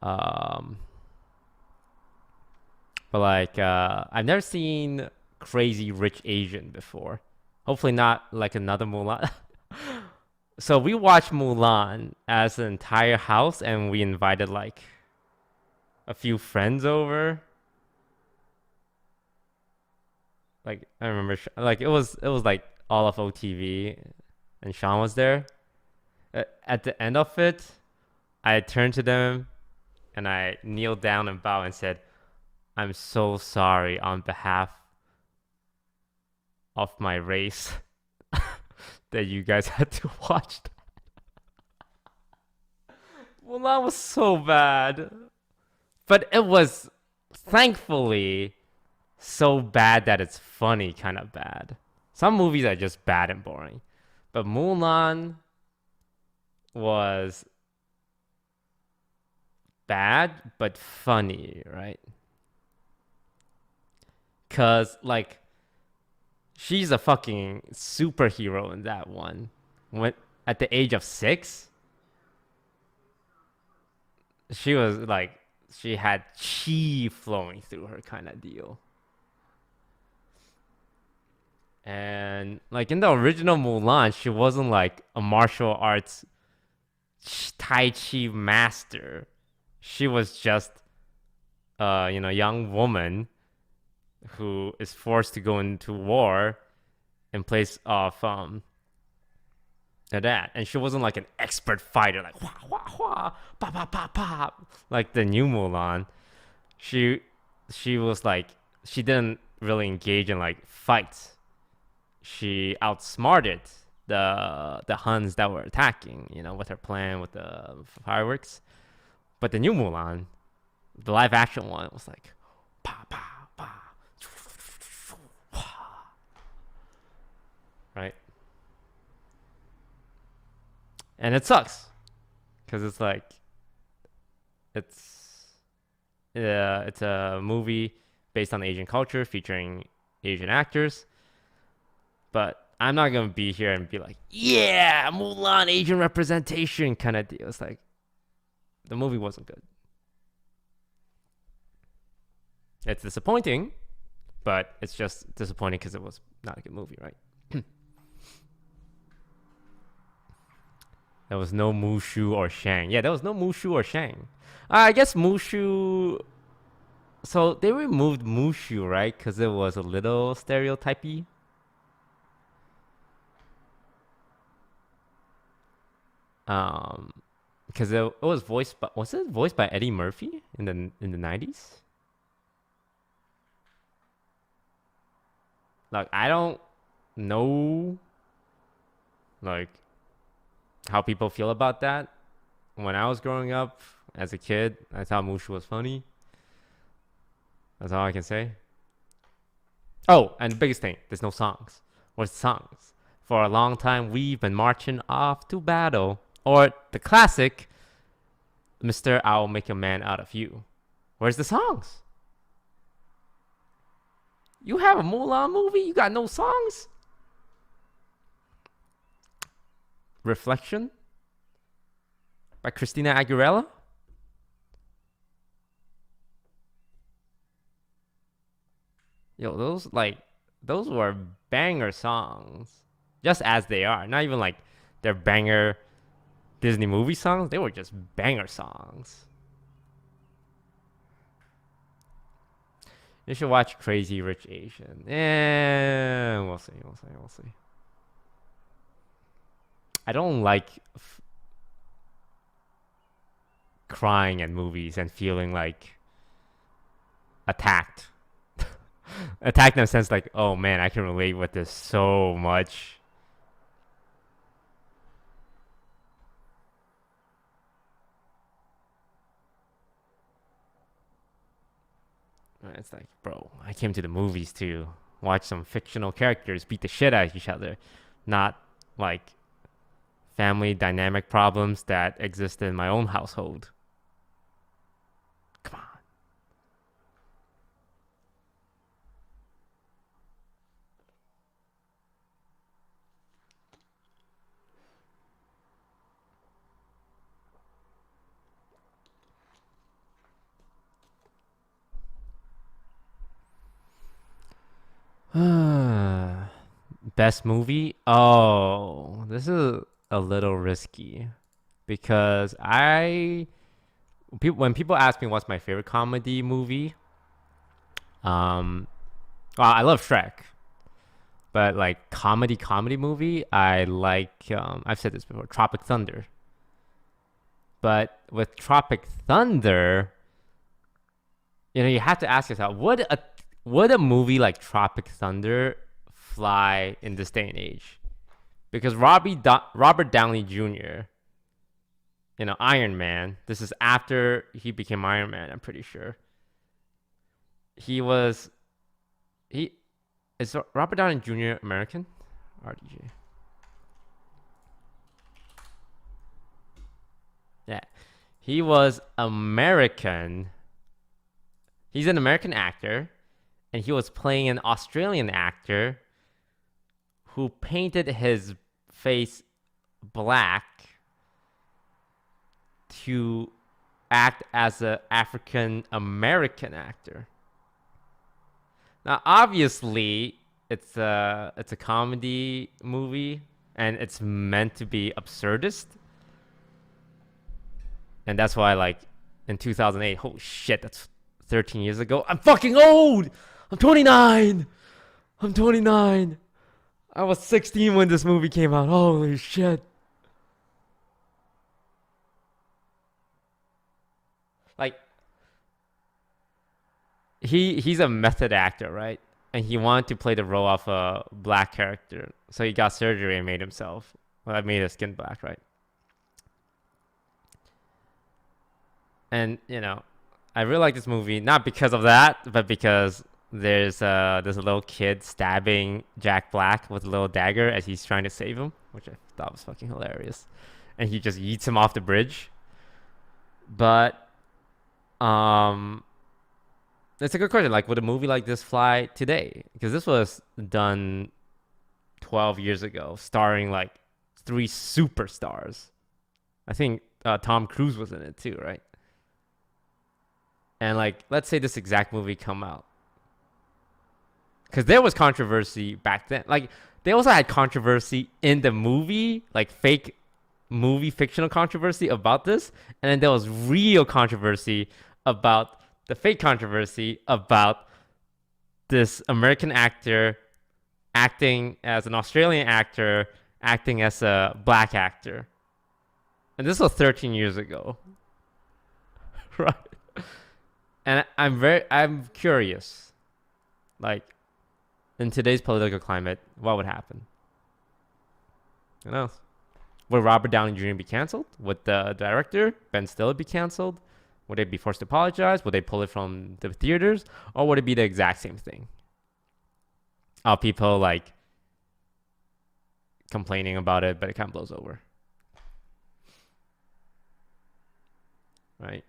Um, but like I've never seen Crazy Rich Asian before. Hopefully not like another Mulan. So we watched Mulan as an entire house, and we invited like a few friends over. Like I remember, like it was like all of OTV, and Sean was there. At the end of it, I turned to them and I kneeled down and bowed and said, "I'm so sorry on behalf of my race that you guys had to watch that." Mulan was so bad, but it was thankfully so bad that it's funny, kind of bad. Some movies are just bad and boring, but Mulan was bad but funny, right? Cause like she's a fucking superhero in that one. When at the age of 6, she was like she had chi flowing through her kind of deal. And like in the original Mulan, she wasn't like a martial arts Tai Chi master. She was just young woman who is forced to go into war in place of that. And she wasn't like an expert fighter, like wah wah wah, pop pop pop pop, like the new Mulan. She she was like she didn't really engage in like fights. She outsmarted the Huns that were attacking, with her plan with the fireworks. But the new Mulan, the live action one, was like pa pa pa, right? And it sucks because it's like it's it's a movie based on Asian culture featuring Asian actors, but I'm not gonna be here and be like, yeah, Mulan Asian representation kind of deal. It's like the movie wasn't good. It's disappointing, but it's just disappointing because it was not a good movie, right? There was no Mushu or Shang. Yeah, there was no Mushu or Shang. I guess Mushu. So they removed Mushu, right? Because it was a little stereotypy. Um, because it was voiced by Eddie Murphy in the 90s? Like I don't know like how people feel about that. When I was growing up as a kid, I thought Mushu was funny. That's all I can say. Oh, and the biggest thing, there's no songs. Where's the songs? For a long time, we've been marching off to battle. Or the classic, Mr. I'll Make a Man Out of You. Where's the songs? You have a Mulan movie? You got no songs? Reflection by Christina Aguilera? Yo, those were banger songs. Just as they are. Not even like they're banger Disney movie songs. They were just banger songs. You should watch Crazy Rich Asian. We'll see. We'll see. We'll see. I don't like crying at movies and feeling like attacked. Attacked in a sense like, oh man, I can relate with this so much. It's like, bro, I came to the movies to watch some fictional characters beat the shit out of each other, not like family dynamic problems that exist in my own household. Come on. Best movie? Oh, this is a little risky because when people ask me what's my favorite comedy movie, um, well, I love Shrek, but like comedy movie, I like I've said this before, Tropic Thunder. But with Tropic Thunder, you have to ask yourself, would a movie like Tropic Thunder fly in this day and age? Because Robert Downey Jr., Iron Man. This is after he became Iron Man. I'm pretty sure he was he is Robert Downey Jr. American? RDJ. Yeah, he was American. He's an American actor, and he was playing an Australian actor who painted his face black to act as an African American actor. Now, obviously, it's a comedy movie, and it's meant to be absurdist, and that's why, like, in 2008, holy shit, that's 13 years ago. I'm fucking old. I'm 29. I'm 29. I was 16 when this movie came out. Holy shit. Like, he's a method actor, right? And he wanted to play the role of a black character. So he got surgery and made himself. Well, made his skin black, right? And, I really like this movie, not because of that, but because there's a little kid stabbing Jack Black with a little dagger as he's trying to save him, which I thought was fucking hilarious. And he just yeets him off the bridge. But it's a good question. Like, would a movie like this fly today? Because this was done 12 years ago, starring like three superstars. I think Tom Cruise was in it too, right? And like, let's say this exact movie come out, because there was controversy back then. Like, they also had controversy in the movie, like fake movie fictional controversy about this, and then there was real controversy about the fake controversy about this American actor acting as an Australian actor acting as a black actor. And this was 13 years ago. Right? And I'm curious. Like, in today's political climate, what would happen? Who knows? Would Robert Downey Jr. be canceled? Would the director, Ben Stiller, be canceled? Would they be forced to apologize? Would they pull it from the theaters? Or would it be the exact same thing? Are people like complaining about it, but it kind of blows over? Right?